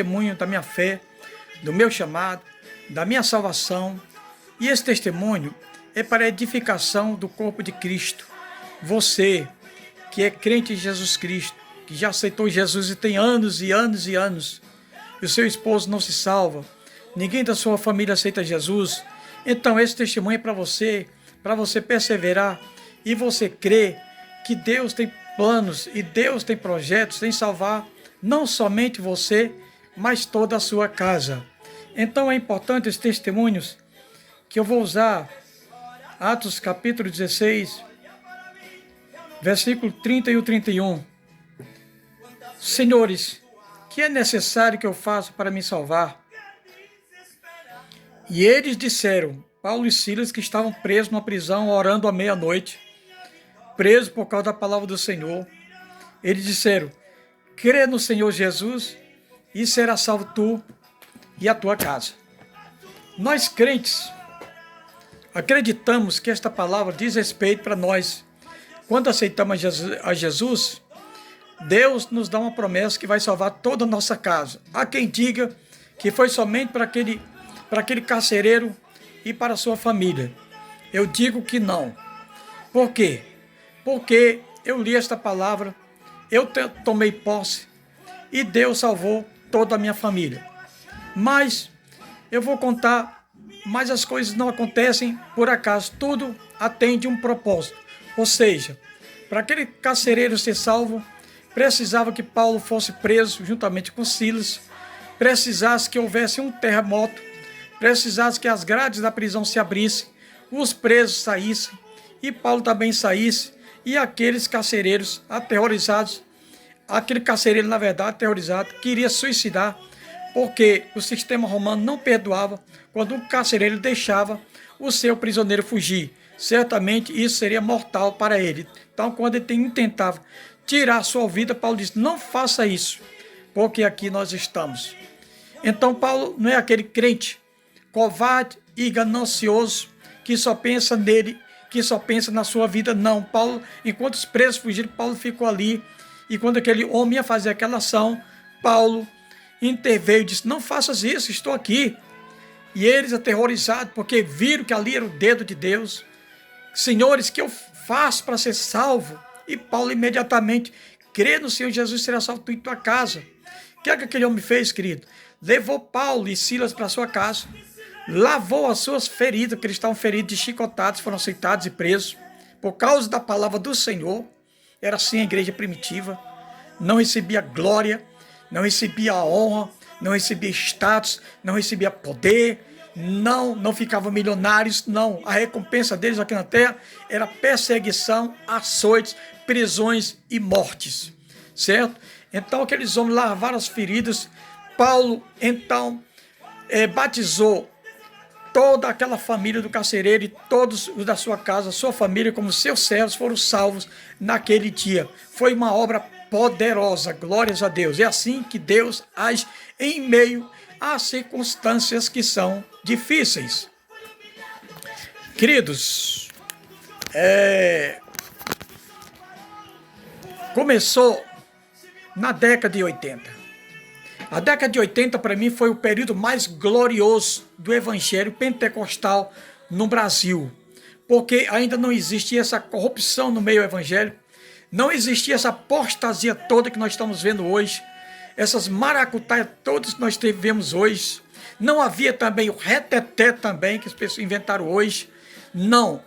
Testemunho da minha fé, do meu chamado, da minha salvação. E esse testemunho é para a edificação do corpo de Cristo. Você que é crente em Jesus Cristo, que já aceitou Jesus e tem anos e anos e anos, e o seu esposo não se salva, ninguém da sua família aceita Jesus, então esse testemunho é para você perseverar e você crer que Deus tem planos e Deus tem projetos em salvar não somente você, mas toda a sua casa. Então é importante esses testemunhos que eu vou usar. Atos capítulo 16, versículo 30 e o 31. Senhores, que é necessário que eu faça para me salvar? E eles disseram, Paulo e Silas, que estavam presos numa prisão, orando à meia-noite, presos por causa da palavra do Senhor. Eles disseram, crê no Senhor Jesus e será salvo tu e a tua casa. Nós crentes acreditamos que esta palavra diz respeito para nós. Quando aceitamos a Jesus, Deus nos dá uma promessa que vai salvar toda a nossa casa. Há quem diga que foi somente para aquele carcereiro e para a sua família. Eu digo que não. Por quê? Porque eu li esta palavra, eu tomei posse e Deus salvou toda a minha família. Mas eu vou contar, mas as coisas não acontecem por acaso, tudo atende um propósito. Ou seja, para aquele carcereiro ser salvo, precisava que Paulo fosse preso juntamente com Silas, precisasse que houvesse um terremoto, precisasse que as grades da prisão se abrissem, os presos saíssem e Paulo também saísse, e aqueles carcereiros aterrorizados, aquele carcereiro na verdade aterrorizado, queria suicidar, porque o sistema romano não perdoava quando um carcereiro deixava o seu prisioneiro fugir. Certamente isso seria mortal para ele. Então, quando ele tentava tirar a sua vida, Paulo disse, não faça isso, porque aqui nós estamos. Então, Paulo não é aquele crente covarde e ganancioso que só pensa nele, que só pensa na sua vida. Não, Paulo, enquanto os presos fugiram, Paulo ficou ali. E quando aquele homem ia fazer aquela ação, Paulo interveio e disse, não faças isso, estou aqui. E eles aterrorizados, porque viram que ali era o dedo de Deus. Senhores, que eu faço para ser salvo? E Paulo imediatamente, crê no Senhor Jesus, será salvo tu e tua casa. O que é que aquele homem fez, querido? Levou Paulo e Silas para sua casa, lavou as suas feridas, porque eles estavam feridos de chicotados, foram aceitados e presos, por causa da palavra do Senhor. Era assim a igreja primitiva, não recebia glória, não recebia honra, não recebia status, não recebia poder, não ficavam milionários, não. A recompensa deles aqui na terra era perseguição, açoites, prisões e mortes, certo? Então aqueles homens lavaram as feridas. Paulo então batizou toda aquela família do carcereiro e todos os da sua casa, sua família, como seus servos, foram salvos naquele dia. Foi uma obra poderosa, glórias a Deus. É assim que Deus age em meio às circunstâncias que são difíceis. Queridos, começou na década de 80. A década de 80 para mim foi o período mais glorioso do evangelho pentecostal no Brasil, porque ainda não existia essa corrupção no meio evangélico, não existia essa apostasia toda que nós estamos vendo hoje, essas maracutaias todas que nós vemos hoje, não havia também o reteté também que as pessoas inventaram hoje, não.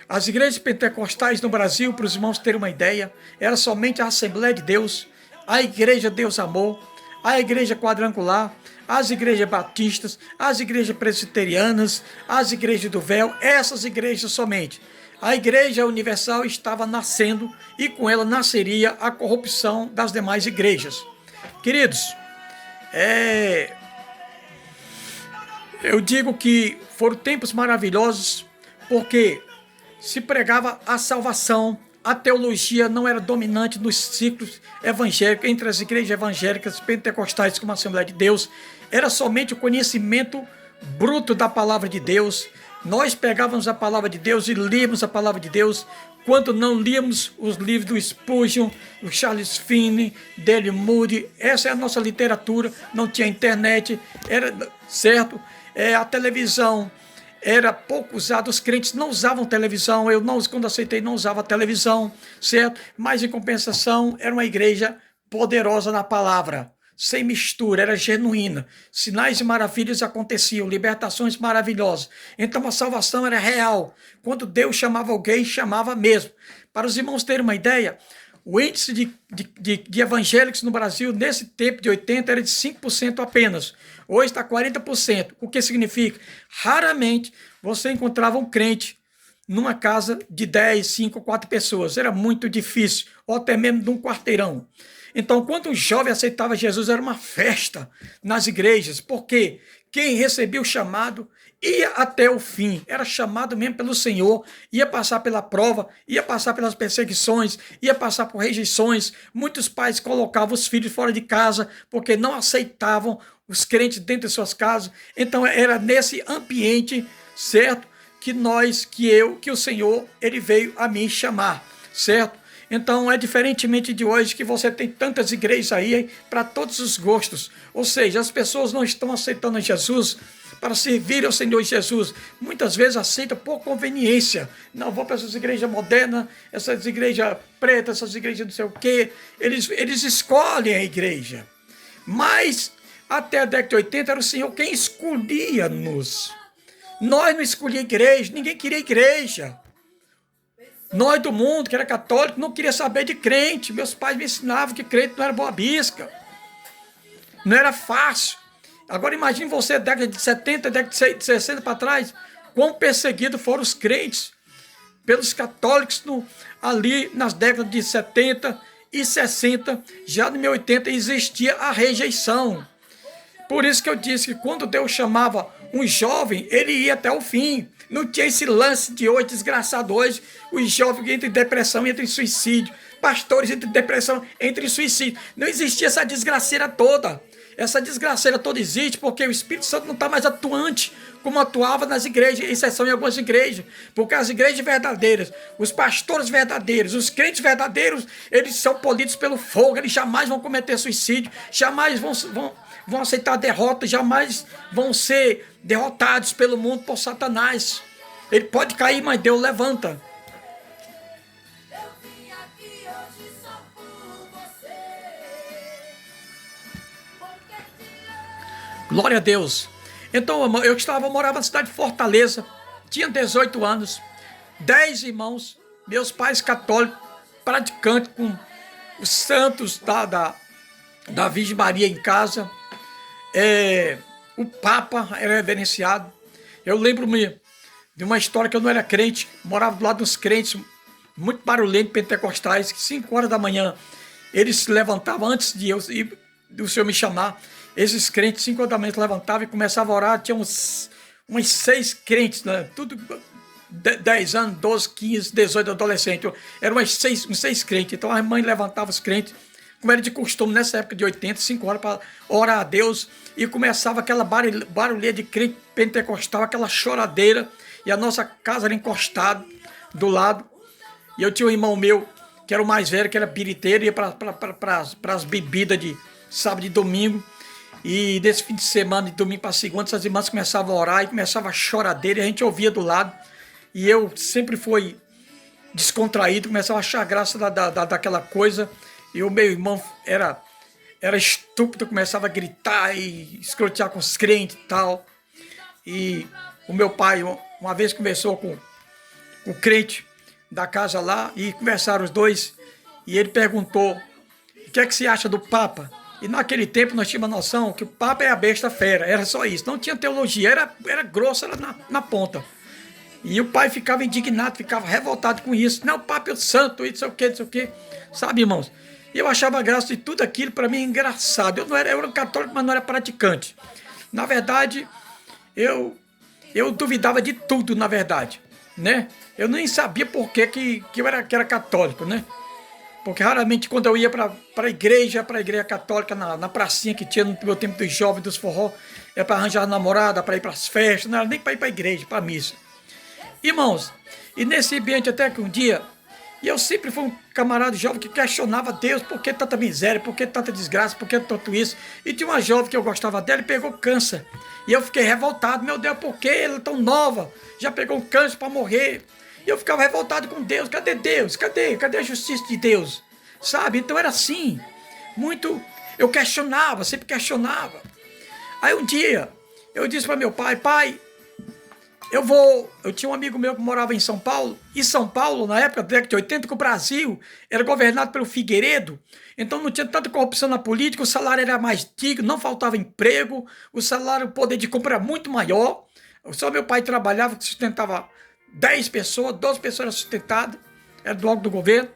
As igrejas pentecostais no Brasil, para os irmãos terem uma ideia, era somente a Assembleia de Deus, a Igreja Deus Amor, a igreja quadrangular, as igrejas batistas, as igrejas presbiterianas, as igrejas do véu, essas igrejas somente. A igreja universal estava nascendo e com ela nasceria a corrupção das demais igrejas. Queridos, eu digo que foram tempos maravilhosos porque se pregava a salvação. A teologia não era dominante nos ciclos evangélicos, entre as igrejas evangélicas pentecostais como a Assembleia de Deus. Era somente o conhecimento bruto da palavra de Deus. Nós pegávamos a palavra de Deus e líamos a palavra de Deus quando não líamos os livros do Spurgeon, do Charles Finney, Dale Moody. Essa é a nossa literatura. Não tinha internet, era certo? A televisão era pouco usada, os crentes não usavam televisão. Eu não, quando aceitei, não usava televisão, certo? Mas em compensação, era uma igreja poderosa na palavra, sem mistura, era genuína. Sinais e maravilhas aconteciam, libertações maravilhosas. Então a salvação era real. Quando Deus chamava alguém, chamava mesmo. Para os irmãos terem uma ideia, o índice de evangélicos no Brasil, nesse tempo de 80, era de 5% apenas. Hoje está 40%. O que significa? Raramente você encontrava um crente numa casa de 10, 5, 4 pessoas. Era muito difícil, ou até mesmo de um quarteirão. Então, quando um jovem aceitava Jesus, era uma festa nas igrejas, porque quem recebia o chamado ia até o fim, era chamado mesmo pelo Senhor, ia passar pela prova, ia passar pelas perseguições, ia passar por rejeições. Muitos pais colocavam os filhos fora de casa, porque não aceitavam os crentes dentro de suas casas. Então, era nesse ambiente, certo, que o Senhor, ele veio a me chamar, certo? Então, é diferentemente de hoje, que você tem tantas igrejas aí para todos os gostos. Ou seja, as pessoas não estão aceitando Jesus para servir ao Senhor Jesus. Muitas vezes aceitam por conveniência. Não, vou para essas igrejas modernas, essas igrejas pretas, essas igrejas não sei o quê. Eles escolhem a igreja. Mas, até a década de 80, era o Senhor quem escolhia-nos. Nós não escolhíamos igreja, ninguém queria igreja. Nós do mundo, que era católico, não queria saber de crente. Meus pais me ensinavam que crente não era boa bisca. Não era fácil. Agora imagine você, década de 70, década de 60 para trás, quão perseguidos foram os crentes pelos católicos ali nas décadas de 70 e 60. Já no 1080 existia a rejeição. Por isso que eu disse que quando Deus chamava um jovem, ele ia até o fim. Não tinha esse lance de hoje, desgraçado hoje, os jovens entram em depressão, entram em suicídio, pastores entram em depressão, entram em suicídio. Não existia essa desgraceira toda. Essa desgraceira toda existe porque o Espírito Santo não está mais atuante como atuava nas igrejas, exceção em algumas igrejas. Porque as igrejas verdadeiras, os pastores verdadeiros, os crentes verdadeiros, eles são polidos pelo fogo, eles jamais vão cometer suicídio, jamais vão aceitar a derrota, jamais vão ser derrotados pelo mundo por Satanás. Ele pode cair, mas Deus levanta. Glória a Deus. Então, morava na cidade de Fortaleza, tinha 18 anos, 10 irmãos, meus pais católicos, praticantes, com os santos da Virgem Maria em casa. O Papa era reverenciado. Eu lembro-me de uma história que eu não era crente, morava do lado dos crentes, muito barulhento, pentecostais, que 5 horas da manhã eles se levantavam antes de do Senhor me chamar. Esses crentes, 5 horas da manhã, se levantavam e começavam a orar. Tinha uns 6 crentes, né? Tudo 10 anos, 12, 15, 18 adolescentes. Eram uns 6 crentes. Então a mãe levantava os crentes, como era de costume nessa época de 80, 5 horas para orar a Deus, e começava aquela barulheira de crente pentecostal, aquela choradeira, e a nossa casa era encostada do lado, e eu tinha um irmão meu, que era o mais velho, que era biriteiro, ia para as bebidas de sábado e domingo, e nesse fim de semana, de domingo para segunda, essas irmãs começavam a orar, e começava a choradeira, e a gente ouvia do lado, e eu sempre fui descontraído, começava a achar graça daquela coisa. E o meu irmão era estúpido, começava a gritar e escrotear com os crentes e tal. E o meu pai, uma vez conversou com o crente da casa lá, e conversaram os dois, e ele perguntou: o que é que você acha do Papa? E naquele tempo nós tínhamos a noção que o Papa é a besta fera, era só isso, não tinha teologia, era grosso, era na ponta. E o pai ficava indignado, ficava revoltado com isso. Não, o Papa é o santo, isso, não sei o quê. Sabe, irmãos? E eu achava graça de tudo aquilo, para mim, engraçado. Eu era católico, mas não era praticante. Na verdade, eu duvidava de tudo, na verdade, né? Eu nem sabia por que eu era católico, né? Porque raramente, quando eu ia para a igreja católica, na pracinha que tinha no meu tempo dos jovens, dos forró, era para arranjar namorada, para ir para as festas, não era nem para ir para a igreja, para a missa. Irmãos, e nesse ambiente, até que um dia E eu sempre fui um camarada jovem que questionava Deus, por que tanta miséria, por que tanta desgraça, por que tanto isso. E tinha uma jovem que eu gostava dela e pegou câncer. E eu fiquei revoltado, meu Deus, por que ela é tão nova? Já pegou um câncer para morrer. E eu ficava revoltado com Deus, cadê Deus? Cadê a justiça de Deus? Sabe? Então era assim, muito... Eu questionava, sempre questionava. Aí um dia, eu disse para meu pai, pai, eu tinha um amigo meu que morava em São Paulo, e São Paulo, na época da década de 80, que o Brasil era governado pelo Figueiredo, então não tinha tanta corrupção na política, o salário era mais digno, não faltava emprego, o salário, o poder de compra era muito maior, só meu pai trabalhava, sustentava 10 pessoas, 12 pessoas eram sustentadas, era do órgão do governo,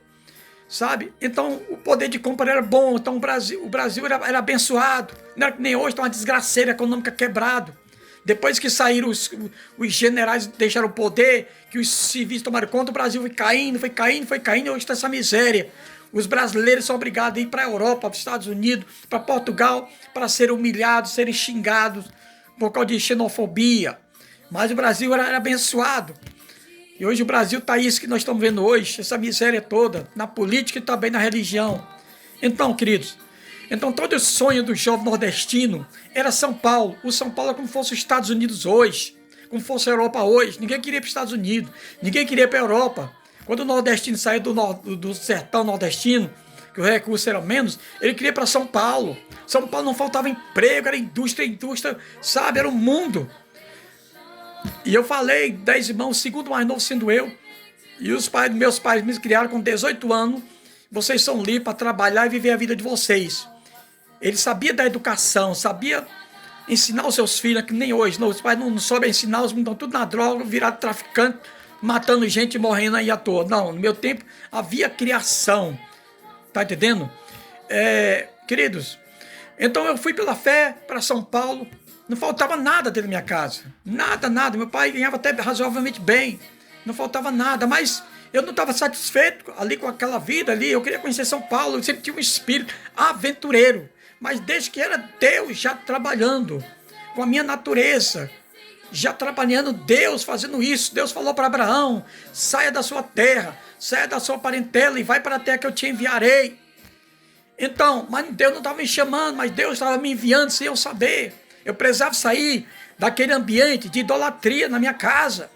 sabe? Então o poder de compra era bom, então o Brasil era abençoado, não era que nem hoje, está uma desgraceira econômica quebrado. Depois que saíram os generais, deixaram o poder, que os civis tomaram conta, o Brasil foi caindo, e hoje está essa miséria. Os brasileiros são obrigados a ir para a Europa, para os Estados Unidos, para Portugal, para serem humilhados, serem xingados por causa de xenofobia. Mas o Brasil era abençoado. E hoje o Brasil está isso que nós estamos vendo hoje, essa miséria toda, na política e também na religião. Então, queridos, todo o sonho do jovem nordestino era São Paulo. O São Paulo é como fosse os Estados Unidos hoje, como fosse a Europa hoje. Ninguém queria ir para os Estados Unidos, ninguém queria ir para a Europa. Quando o nordestino saiu do sertão nordestino, que o recurso era menos, ele queria ir para São Paulo. São Paulo não faltava emprego, era indústria, sabe, era um mundo. E eu falei, 10 irmãos, o segundo mais novo sendo eu, e meus pais me criaram com 18 anos, vocês são livres para trabalhar e viver a vida de vocês. Ele sabia da educação, sabia ensinar os seus filhos, que nem hoje, não, os pais não sabem ensinar, os meninos estão tudo na droga, viraram traficante, matando gente e morrendo aí à toa. Não, no meu tempo havia criação, tá entendendo? Queridos, então eu fui pela fé para São Paulo, não faltava nada dentro da minha casa, nada, meu pai ganhava até razoavelmente bem, não faltava nada, mas eu não estava satisfeito ali com aquela vida ali, eu queria conhecer São Paulo, eu sempre tinha um espírito aventureiro, mas desde que era Deus já trabalhando com a minha natureza, já trabalhando, Deus fazendo isso. Deus falou para Abraão, saia da sua terra, saia da sua parentela e vai para a terra que eu te enviarei. Então, mas Deus não estava me chamando, mas Deus estava me enviando sem eu saber. Eu precisava sair daquele ambiente de idolatria na minha casa.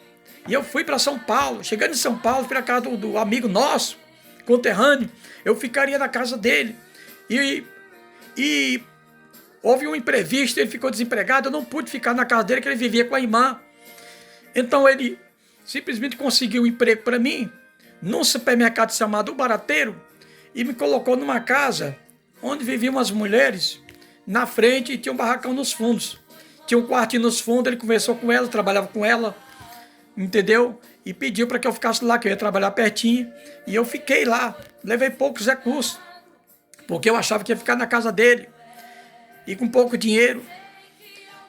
E eu fui para São Paulo. Chegando em São Paulo, fui na casa do amigo nosso, conterrâneo. Eu ficaria na casa dele. E houve um imprevisto, ele ficou desempregado. Eu não pude ficar na casa dele, que ele vivia com a irmã. Então ele simplesmente conseguiu um emprego para mim, num supermercado chamado O Barateiro, e me colocou numa casa onde viviam as mulheres na frente e tinha um barracão nos fundos. Tinha um quartinho nos fundos, ele conversou com ela, trabalhava com ela, entendeu? E pediu para que eu ficasse lá, que eu ia trabalhar pertinho. E eu fiquei lá, levei poucos recursos, porque eu achava que ia ficar na casa dele, e com pouco dinheiro.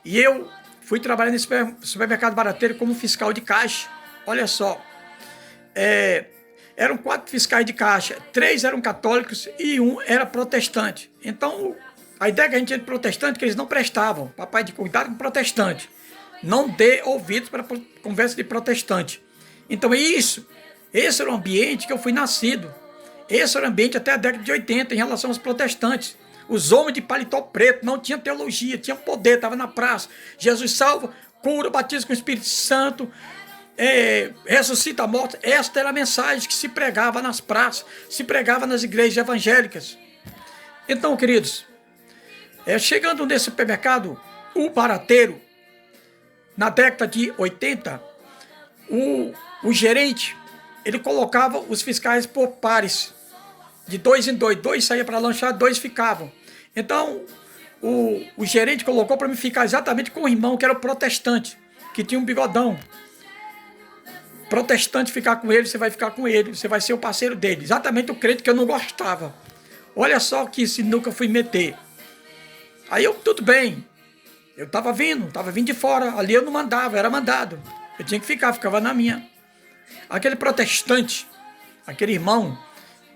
E eu fui trabalhar nesse supermercado Barateiro como fiscal de caixa. Olha só, eram 4 fiscais de caixa, 3 eram católicos e 1 era protestante. Então, a ideia que a gente tinha de protestante, que eles não prestavam. Papai de cuidado com protestante. Não dê ouvidos para conversa de protestante. Então esse era o ambiente que eu fui nascido. Esse era o ambiente até a década de 80 em relação aos protestantes. Os homens de paletó preto não tinham teologia, tinham poder, estavam na praça. Jesus salva, cura, batiza com o Espírito Santo, ressuscita a morte. Esta era a mensagem que se pregava nas praças, se pregava nas igrejas evangélicas. Então, queridos, chegando nesse supermercado, O Barateiro, na década de 80, o gerente, ele colocava os fiscais por pares, de 2 em 2, 2 saíam para lanchar, 2 ficavam. Então, o gerente colocou para mim ficar exatamente com o irmão, que era o protestante, que tinha um bigodão. Protestante ficar com ele, você vai ficar com ele, você vai ser o parceiro dele. Exatamente o crente que eu não gostava. Olha só que sinuca eu fui meter. Aí tudo bem, eu estava vindo de fora, ali eu não mandava, eu era mandado. Eu tinha que ficava na minha. Aquele protestante, aquele irmão,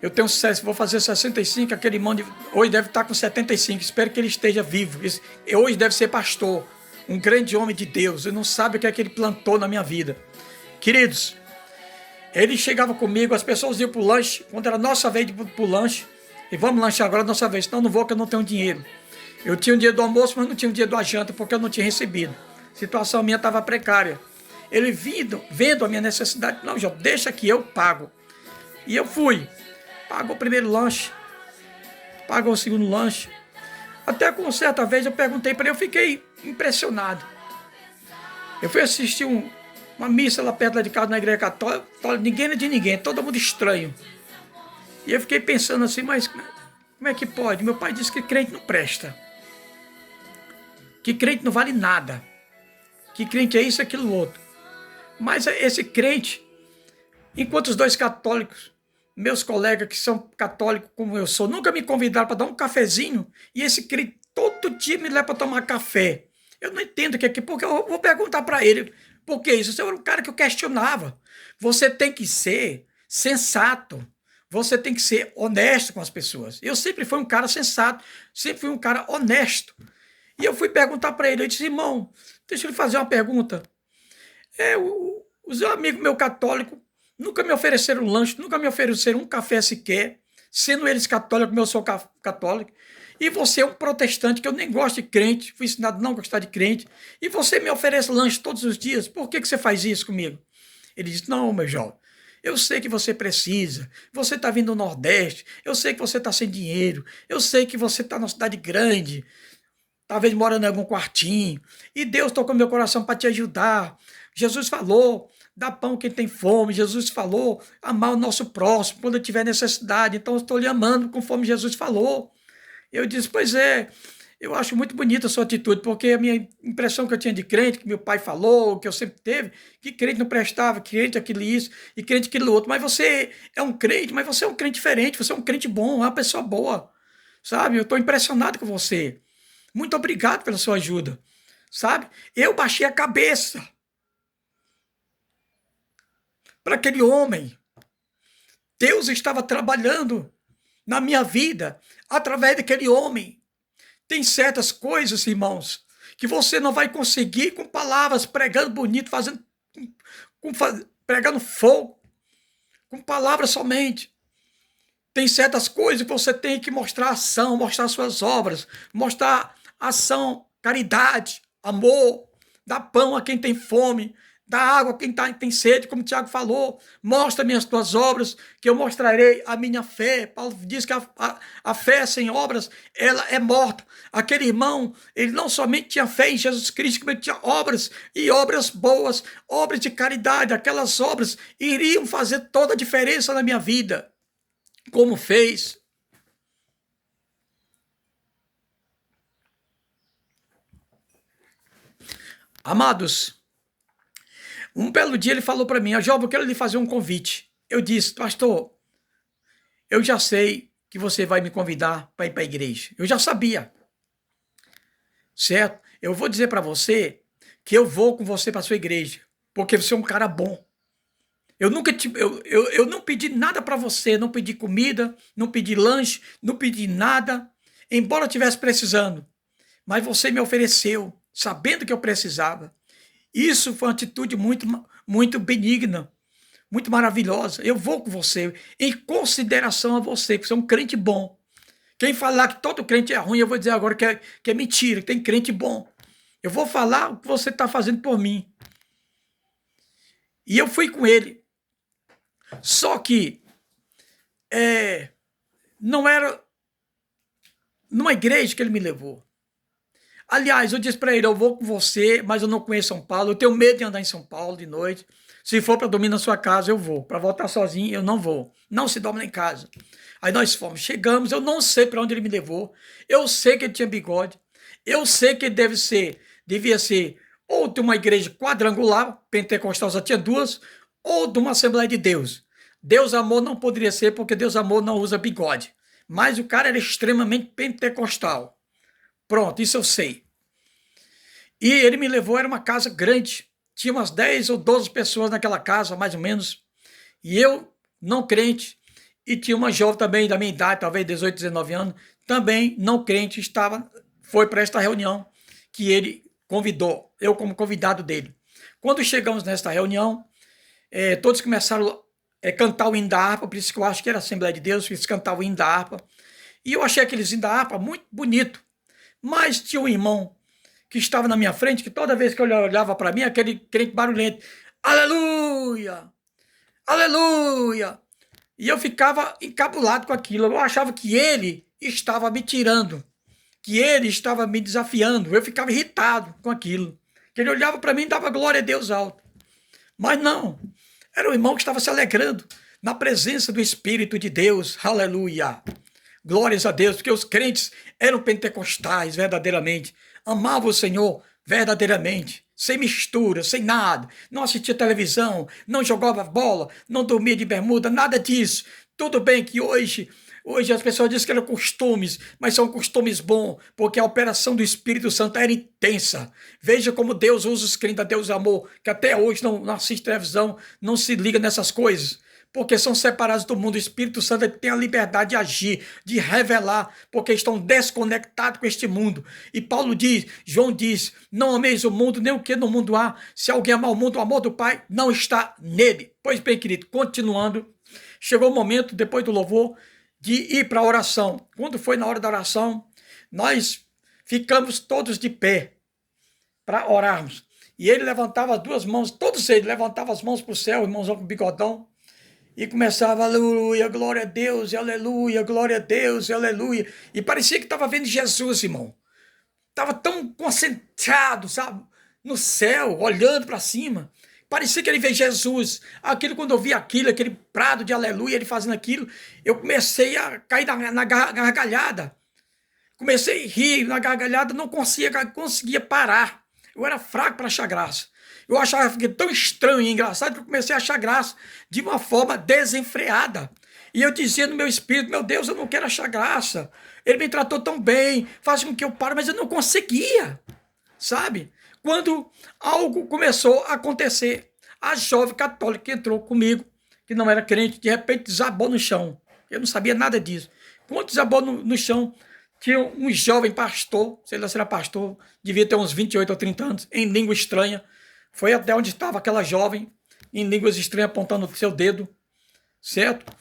eu tenho sucesso, vou fazer 65, aquele irmão hoje deve estar com 75, espero que ele esteja vivo. Hoje deve ser pastor, um grande homem de Deus, ele não sabe o que é que ele plantou na minha vida. Queridos, Ele chegava comigo, as pessoas iam pro lanche, quando era nossa vez de ir pro lanche, e vamos lanchar agora, nossa vez, senão não vou que eu não tenho dinheiro. Eu tinha o dinheiro do almoço, mas não tinha o dinheiro da janta, porque eu não tinha recebido. A situação minha estava precária. Ele vendo a minha necessidade, não, João, deixa que eu pago. E eu fui. Pagou o primeiro lanche, pagou o segundo lanche. Até com certa vez eu perguntei para ele, eu fiquei impressionado. Eu fui assistir uma missa lá perto de casa na igreja católica, ninguém é de ninguém, todo mundo estranho. E eu fiquei pensando assim, mas como é que pode? Meu pai disse que crente não presta. Que crente não vale nada. Que crente é isso, aquilo, outro. Mas esse crente, enquanto os dois católicos, meus colegas que são católicos como eu sou, nunca me convidaram para dar um cafezinho, e esse crente todo dia me leva para tomar café. Eu não entendo o que é que, porque eu vou perguntar para ele, por que isso? Você era um cara que eu questionava. Você tem que ser sensato. Você tem que ser honesto com as pessoas. Eu sempre fui um cara sensato, sempre fui um cara honesto. E eu fui perguntar para ele, eu disse, irmão, deixa eu lhe fazer uma pergunta. Os amigos meus católicos nunca me ofereceram lanche, nunca me ofereceram um café sequer, sendo eles católicos, como eu sou católico. E você é um protestante, que eu nem gosto de crente, fui ensinado a não gostar de crente, e você me oferece lanche todos os dias, por que você faz isso comigo? Ele disse, não, meu jovem, eu sei que você precisa, você está vindo do Nordeste, eu sei que você está sem dinheiro, eu sei que você está numa cidade grande, talvez morando em algum quartinho, e Deus tocou meu coração para te ajudar. Jesus falou, dá pão quem tem fome. Jesus falou, amar o nosso próximo quando tiver necessidade. Então eu estou lhe amando conforme Jesus falou. Eu disse, pois é, eu acho muito bonita a sua atitude, porque a minha impressão que eu tinha de crente, que meu pai falou, que eu sempre teve, que crente não prestava, crente aquilo isso, e crente aquilo outro. Mas você é um crente, mas você é um crente diferente, você é um crente bom, é uma pessoa boa, sabe? Eu estou impressionado com você. Muito obrigado pela sua ajuda, sabe? Eu baixei a cabeça para aquele homem. Deus estava trabalhando na minha vida através daquele homem. Tem certas coisas, irmãos, que você não vai conseguir com palavras, pregando bonito, pregando fogo, com palavras somente. Tem certas coisas que você tem que mostrar ação, mostrar suas obras, mostrar ação, caridade, amor, dar pão a quem tem fome, dar água a quem tem sede, como o Tiago falou. Mostra-me as tuas obras, que eu mostrarei a minha fé. Paulo diz que a fé sem obras, ela é morta. Aquele irmão, ele não somente tinha fé em Jesus Cristo, como ele tinha obras, e obras boas, obras de caridade. Aquelas obras iriam fazer toda a diferença na minha vida, como fez. Amados, um belo dia ele falou para mim, Job, eu quero lhe fazer um convite. Eu disse, pastor, eu já sei que você vai me convidar para ir para a igreja. Eu já sabia, certo? Eu vou dizer para você que eu vou com você para a sua igreja, porque você é um cara bom. Eu nunca eu não pedi nada para você, não pedi comida, não pedi lanche, não pedi nada, embora eu estivesse precisando. Mas você me ofereceu, sabendo que eu precisava. Isso foi uma atitude muito, muito benigna, muito maravilhosa. Eu vou com você, em consideração a você, que você é um crente bom. Quem falar que todo crente é ruim, eu vou dizer agora que é mentira, que tem crente bom. Eu vou falar o que você está fazendo por mim. E eu fui com ele. Só que não era numa igreja que ele me levou. Aliás, eu disse para ele, eu vou com você, mas eu não conheço São Paulo, eu tenho medo de andar em São Paulo de noite. Se for para dormir na sua casa, eu vou. Para voltar sozinho, eu não vou. Não se dorme lá em casa. Aí nós fomos, chegamos, eu não sei para onde ele me levou. Eu sei que ele tinha bigode. Eu sei que ele devia ser ou de uma igreja quadrangular, pentecostal só tinha duas, ou de uma Assembleia de Deus. Deus Amor não poderia ser, porque Deus Amor não usa bigode. Mas o cara era extremamente pentecostal. Pronto, isso eu sei. E ele me levou, era uma casa grande. Tinha umas 10 ou 12 pessoas naquela casa, mais ou menos. E eu, não crente, e tinha uma jovem também da minha idade, talvez 18, 19 anos, também não crente, foi para esta reunião que ele convidou, eu como convidado dele. Quando chegamos nesta reunião, todos começaram cantar o hino da harpa, por isso que eu acho que era Assembleia de Deus, eles cantavam o hino da harpa. E eu achei aqueles hino da harpa muito bonito. Mas tinha um irmão que estava na minha frente, que toda vez que ele olhava para mim, aquele crente barulhento, aleluia, aleluia. E eu ficava encabulado com aquilo. Eu achava que ele estava me tirando, que ele estava me desafiando. Eu ficava irritado com aquilo. Que ele olhava para mim e dava glória a Deus alto. Mas não, era o irmão que estava se alegrando na presença do Espírito de Deus. Aleluia. Glórias a Deus, porque os crentes eram pentecostais verdadeiramente. Amavam o Senhor verdadeiramente. Sem mistura, sem nada. Não assistia televisão, não jogava bola, não dormia de bermuda, nada disso. Tudo bem que hoje as pessoas dizem que eram costumes, mas são costumes bons, porque a operação do Espírito Santo era intensa. Veja como Deus usa os crentes, Deus amor, que até hoje não assiste televisão, não se liga nessas coisas, porque são separados do mundo. O Espírito Santo tem a liberdade de agir, de revelar, porque estão desconectados com este mundo. E Paulo diz, João diz, não ameis o mundo, nem o que no mundo há. Se alguém amar o mundo, o amor do Pai não está nele. Pois bem, querido, continuando, chegou o momento, depois do louvor, de ir para a oração. Quando foi na hora da oração, nós ficamos todos de pé para orarmos. E ele levantava as duas mãos, todos eles levantavam as mãos para o céu, irmãozão com bigodão, e começava, aleluia, glória a Deus, aleluia, glória a Deus, aleluia. E parecia que estava vendo Jesus, irmão. Estava tão concentrado, sabe, no céu, olhando para cima. Parecia que ele vê Jesus. Aquilo, quando eu vi aquilo, aquele prado de aleluia, ele fazendo aquilo, eu comecei a cair na gargalhada. Comecei a rir na gargalhada, não conseguia parar. Eu era fraco para achar graça. Eu achava que tão estranho e engraçado que eu comecei a achar graça de uma forma desenfreada. E eu dizia no meu espírito, meu Deus, eu não quero achar graça. Ele me tratou tão bem, faz com que eu pare, mas eu não conseguia, sabe? Quando algo começou a acontecer, a jovem católica que entrou comigo, que não era crente, de repente desabou no chão. Eu não sabia nada disso. Quando desabou no chão, tinha um jovem pastor, sei lá se era pastor, devia ter uns 28 ou 30 anos, em língua estranha. Foi até onde estava aquela jovem, em línguas estranhas, apontando o seu dedo, certo?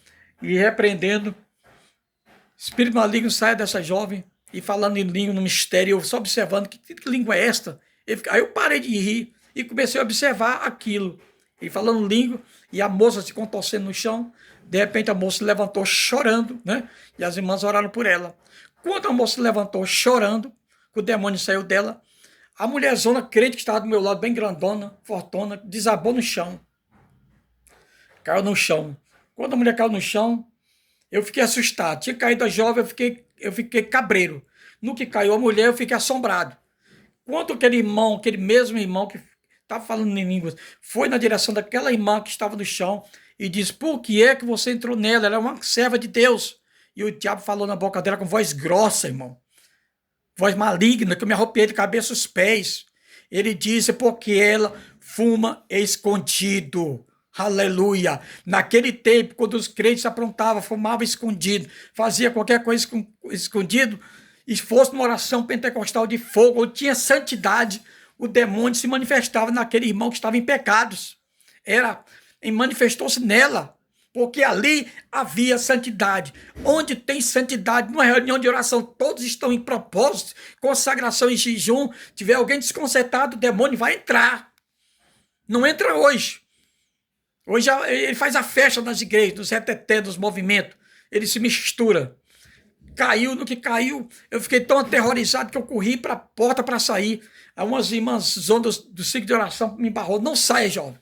E repreendendo. Espírito maligno sai dessa jovem e falando em língua, no mistério, eu só observando que língua é esta? Aí eu parei de rir e comecei a observar aquilo. E falando língua, e a moça se contorcendo no chão. De repente a moça se levantou chorando, né? E as irmãs oraram por ela. Quando a moça se levantou chorando, que o demônio saiu dela, a mulherzona crente que estava do meu lado, bem grandona, fortona, desabou no chão. Caiu no chão. Quando a mulher caiu no chão, eu fiquei assustado. Tinha caído a jovem, eu fiquei cabreiro. No que caiu a mulher, eu fiquei assombrado. Quando aquele mesmo irmão que estava falando em línguas, foi na direção daquela irmã que estava no chão e disse, por que é que você entrou nela? Ela é uma serva de Deus. E o diabo falou na boca dela com voz grossa, irmão. Voz maligna, que eu me arropiei de cabeça aos pés. Ele disse, porque ela fuma escondido. Aleluia. Naquele tempo, quando os crentes aprontavam, fumavam escondido, fazia qualquer coisa escondido, e fosse uma oração pentecostal de fogo, ou tinha santidade, o demônio se manifestava naquele irmão que estava em pecados. Manifestou-se nela. Porque ali havia santidade. Onde tem santidade, numa reunião de oração, todos estão em propósito, consagração e jejum. Tiver alguém desconcertado, o demônio vai entrar. Não entra hoje. Hoje ele faz a festa nas igrejas, nos reteté, dos movimentos. Ele se mistura. Caiu, no que caiu, eu fiquei tão aterrorizado que eu corri para a porta para sair. Aí umas irmãs do ciclo de oração me embarrou. Não saia, jovem.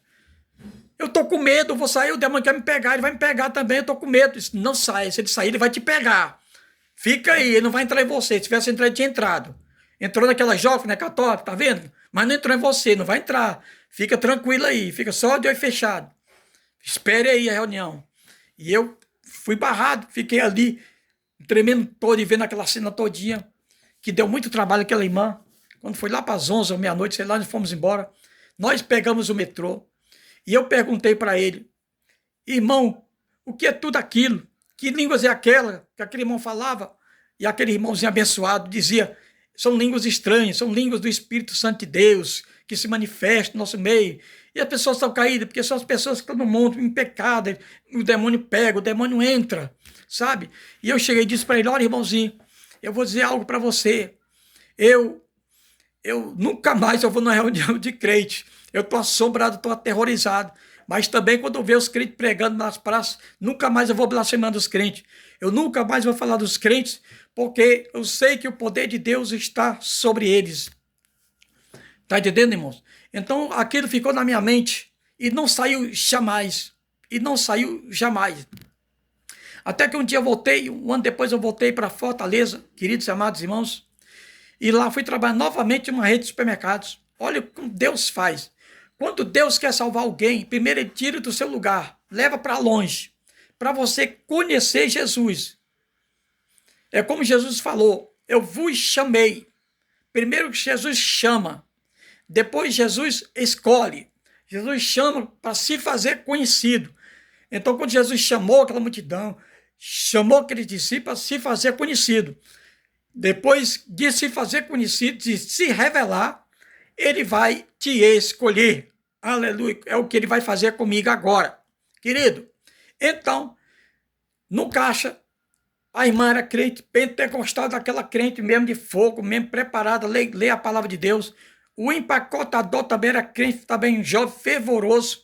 Eu tô com medo, eu vou sair, o demônio quer me pegar, ele vai me pegar também, eu tô com medo. Disse, não saia, se ele sair, ele vai te pegar. Fica aí, ele não vai entrar em você. Se tivesse entrado, ele tinha entrado. Entrou naquela jovem, né, católica, tá vendo? Mas não entrou em você, não vai entrar. Fica tranquilo aí, fica só de olho fechado. Espere aí a reunião. E eu fui barrado, fiquei ali, tremendo todo e vendo aquela cena todinha, que deu muito trabalho aquela irmã. Quando foi lá para as 11 ou meia-noite, sei lá, nós fomos embora. Nós pegamos o metrô. E eu perguntei para ele, irmão, o que é tudo aquilo? Que línguas é aquela que aquele irmão falava? E aquele irmãozinho abençoado dizia, são línguas estranhas, são línguas do Espírito Santo de Deus, que se manifesta no nosso meio. E as pessoas estão caídas, porque são as pessoas que estão no mundo em pecado, o demônio pega, o demônio entra, sabe? E eu cheguei e disse para ele, olha, irmãozinho, eu vou dizer algo para você. Eu nunca mais eu vou numa reunião de crente. Eu estou assombrado, estou aterrorizado. Mas também quando eu vejo os crentes pregando nas praças, nunca mais eu vou blasfemando os crentes. Eu nunca mais vou falar dos crentes, porque eu sei que o poder de Deus está sobre eles. Está entendendo, irmãos? Então aquilo ficou na minha mente e não saiu jamais. E não saiu jamais. Até que um dia eu voltei, um ano depois eu voltei para Fortaleza, queridos e amados irmãos, e lá fui trabalhar novamente em uma rede de supermercados. Olha como Deus faz. Quando Deus quer salvar alguém, primeiro ele tira do seu lugar, leva para longe, para você conhecer Jesus. É como Jesus falou, eu vos chamei. Primeiro Jesus chama, depois Jesus escolhe. Jesus chama para se fazer conhecido. Então, quando Jesus chamou aquela multidão, chamou aqueles discípulos para se fazer conhecido. Depois de se fazer conhecido, de se revelar, ele vai te escolher. Aleluia. É o que ele vai fazer comigo agora. Querido, então, no caixa, a irmã era crente, pentecostal, daquela crente mesmo de fogo, mesmo preparada, lê a palavra de Deus. O empacotador também era crente, também um jovem fervoroso.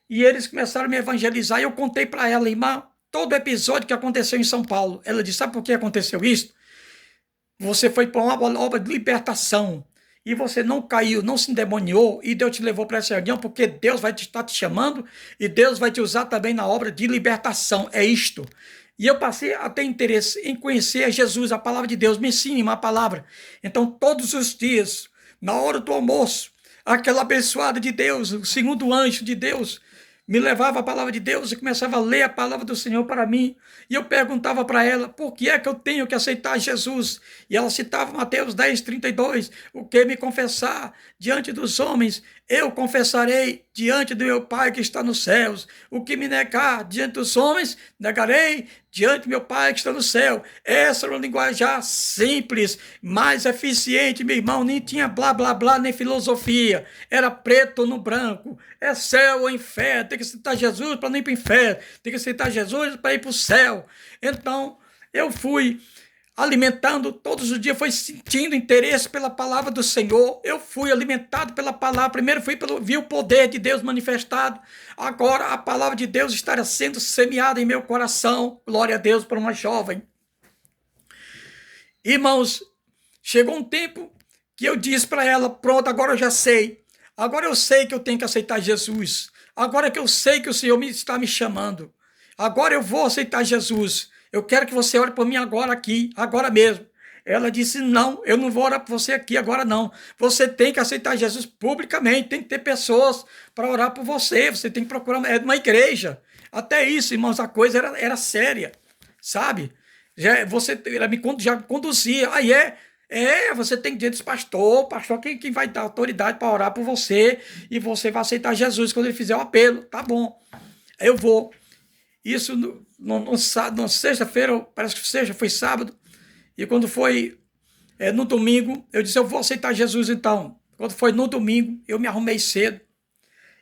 E eles começaram a me evangelizar e eu contei para ela, irmã, todo o episódio que aconteceu em São Paulo. Ela disse, sabe por que aconteceu isso? Você foi para uma obra de libertação e você não caiu, não se endemoniou e Deus te levou para essa reunião porque Deus vai estar te chamando e Deus vai te usar também na obra de libertação. É isto. E eu passei a ter interesse em conhecer a Jesus, a palavra de Deus. Me ensine uma palavra. Então, todos os dias, na hora do almoço, aquela abençoada de Deus, o segundo anjo de Deus, me levava a palavra de Deus e começava a ler a palavra do Senhor para mim. E eu perguntava para ela, por que é que eu tenho que aceitar Jesus? E ela citava Mateus 10:32, o que me confessar diante dos homens, eu confessarei diante do meu Pai que está nos céus. O que me negar diante dos homens, negarei diante do meu Pai que está no céu. Essa era uma linguajar simples, mais eficiente, meu irmão. Nem tinha blá, blá, blá, nem filosofia. Era preto no branco. É céu ou inferno. Tem que aceitar Jesus para não ir para o inferno. Tem que aceitar Jesus para ir para o céu. Então, eu fui alimentando todos os dias, foi sentindo interesse pela palavra do Senhor. Eu fui alimentado pela palavra. Primeiro vi o poder de Deus manifestado. Agora a palavra de Deus está sendo semeada em meu coração. Glória a Deus por uma jovem. Irmãos, chegou um tempo que eu disse para ela, pronto, agora eu já sei. Agora eu sei que eu tenho que aceitar Jesus. Agora que eu sei que o Senhor está me chamando. Agora eu vou aceitar Jesus. Eu quero que você ore por mim agora aqui, agora mesmo. Ela disse, não, eu não vou orar por você aqui agora não. Você tem que aceitar Jesus publicamente, tem que ter pessoas para orar por você, você tem que procurar uma igreja. Até isso, irmãos, a coisa era séria, sabe? Ela já conduzia, aí você tem que dizer pastor quem vai dar autoridade para orar por você, e você vai aceitar Jesus quando ele fizer o apelo, tá bom, eu vou. Isso na sexta-feira, parece que foi sábado, e quando foi no domingo, eu disse, eu vou aceitar Jesus então. Quando foi no domingo, eu me arrumei cedo,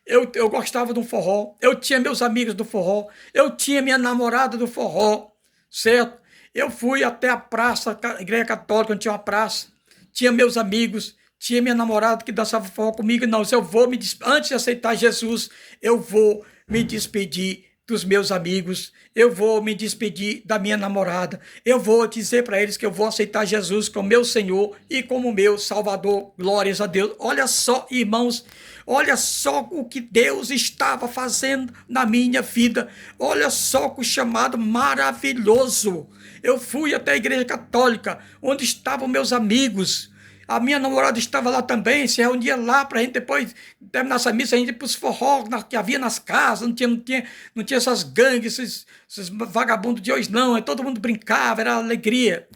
eu gostava do forró, eu tinha meus amigos do forró, eu tinha minha namorada do forró, certo? Eu fui até a praça, a igreja católica, onde tinha uma praça, tinha meus amigos, tinha minha namorada que dançava forró comigo. Não, se eu vou antes de aceitar Jesus, eu vou me despedir dos meus amigos, eu vou me despedir da minha namorada, eu vou dizer para eles que eu vou aceitar Jesus como meu Senhor e como meu Salvador. Glórias a Deus. Olha só, irmãos, olha só o que Deus estava fazendo na minha vida. Olha só o chamado maravilhoso. Eu fui até a igreja católica, onde estavam meus amigos. A minha namorada estava lá também, se reunia lá para a gente depois terminar essa missa, a gente ir para os forró que havia nas casas, não tinha essas gangues, esses vagabundos de hoje não, todo mundo brincava, era alegria.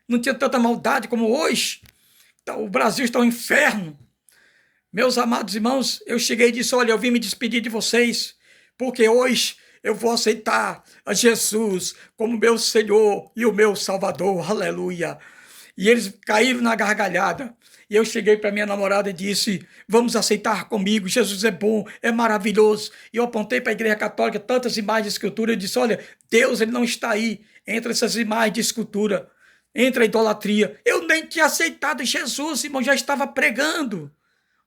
Não tinha tanta maldade como hoje. Então, o Brasil está um inferno. Meus amados irmãos, eu cheguei e disse, olha, eu vim me despedir de vocês, porque hoje eu vou aceitar a Jesus como meu Senhor e o meu Salvador. Aleluia. E eles caíram na gargalhada. E eu cheguei para minha namorada e disse, vamos aceitar comigo, Jesus é bom, é maravilhoso. E eu apontei para a igreja católica tantas imagens de escultura, eu disse, olha, Deus ele não está aí entre essas imagens de escultura, entre a idolatria. Eu nem tinha aceitado Jesus, irmão, já estava pregando.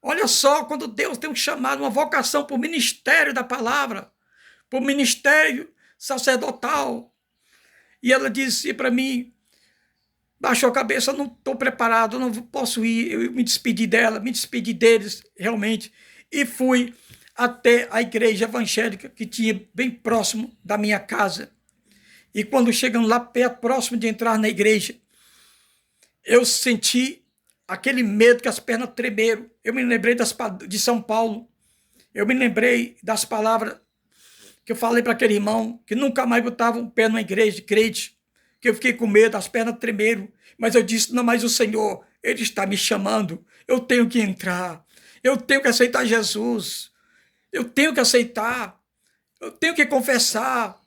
Olha só, quando Deus tem um chamado, uma vocação para o ministério da palavra, para o ministério sacerdotal. E ela disse para mim, baixou a cabeça, não estou preparado, não posso ir. Eu me despedi dela, me despedi deles, realmente, e fui até a igreja evangélica que tinha bem próximo da minha casa. E quando chegamos lá, próximo de entrar na igreja, eu senti aquele medo que as pernas tremeram. Eu me lembrei de São Paulo, eu me lembrei das palavras que eu falei para aquele irmão, que nunca mais botava um pé numa igreja de crente, que eu fiquei com medo, as pernas tremeram, mas eu disse, não, mas o Senhor, Ele está me chamando, eu tenho que entrar, eu tenho que aceitar Jesus, eu tenho que aceitar, eu tenho que confessar.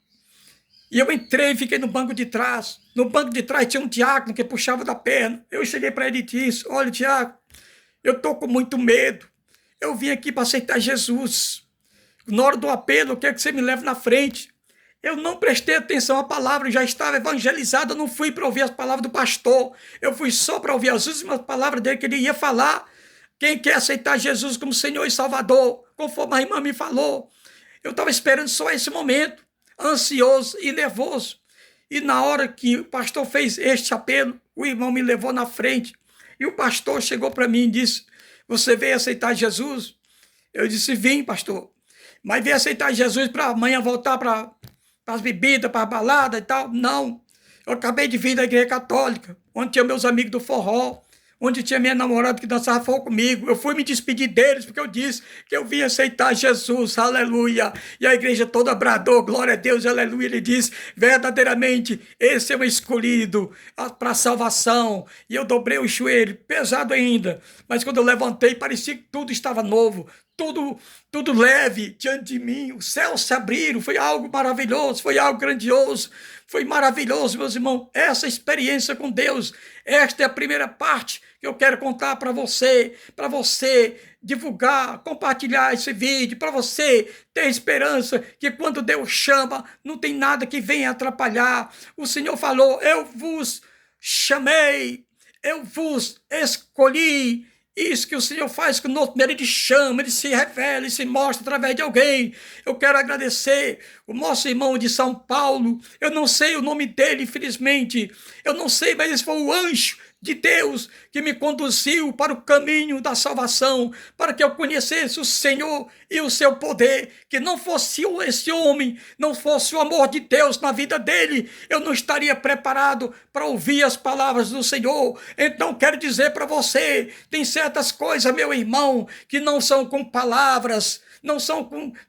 E eu entrei e fiquei no banco de trás. No banco de trás tinha um diácono que puxava da perna. Eu cheguei para ele e disse, olha, diácono, eu estou com muito medo, eu vim aqui para aceitar Jesus. Na hora do apelo, eu quero que você me leve na frente. Eu não prestei atenção à palavra, eu já estava evangelizado, eu não fui para ouvir as palavras do pastor, eu fui só para ouvir as últimas palavras dele que ele ia falar. Quem quer aceitar Jesus como Senhor e Salvador, conforme a irmã me falou. Eu estava esperando só esse momento, ansioso e nervoso. E na hora que o pastor fez este apelo, o irmão me levou na frente. E o pastor chegou para mim e disse, você veio aceitar Jesus? Eu disse, vim, pastor. Mas veio aceitar Jesus para amanhã voltar para as bebidas, para a balada e tal? Não. Eu acabei de vir da igreja católica, onde tinha meus amigos do forró, onde tinha minha namorada que dançava forró comigo. Eu fui me despedir deles, porque eu disse que eu vim aceitar Jesus, aleluia. E a igreja toda bradou, glória a Deus, aleluia. Ele disse, verdadeiramente, esse é um escolhido para a salvação. E eu dobrei o joelho, pesado ainda. Mas quando eu levantei, parecia que tudo estava novo. Tudo leve diante de mim, os céus se abriram, foi algo maravilhoso, foi algo grandioso, foi maravilhoso, meus irmãos, essa experiência com Deus. Esta é a primeira parte que eu quero contar para você divulgar, compartilhar esse vídeo, para você ter esperança que quando Deus chama, não tem nada que venha atrapalhar. O Senhor falou, eu vos chamei, eu vos escolhi. Isso que o Senhor faz conosco, Ele chama, Ele se revela, Ele se mostra através de alguém. Eu quero agradecer o nosso irmão de São Paulo. Eu não sei o nome dele, infelizmente. Eu não sei, mas esse foi o anjo de Deus que me conduziu para o caminho da salvação, para que eu conhecesse o Senhor e o seu poder, que não fosse esse homem, não fosse o amor de Deus na vida dele, eu não estaria preparado para ouvir as palavras do Senhor. Então quero dizer para você, tem certas coisas, meu irmão, que não são com palavras,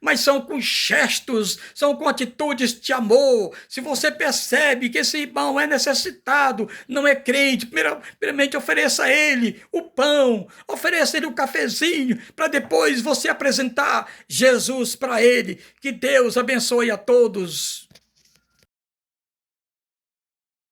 mas são com gestos, são com atitudes de amor. Se você percebe que esse irmão é necessitado, não é crente, primeiramente ofereça a ele o pão, ofereça a ele o cafezinho, para depois você apresentar Jesus para ele. Que Deus abençoe a todos.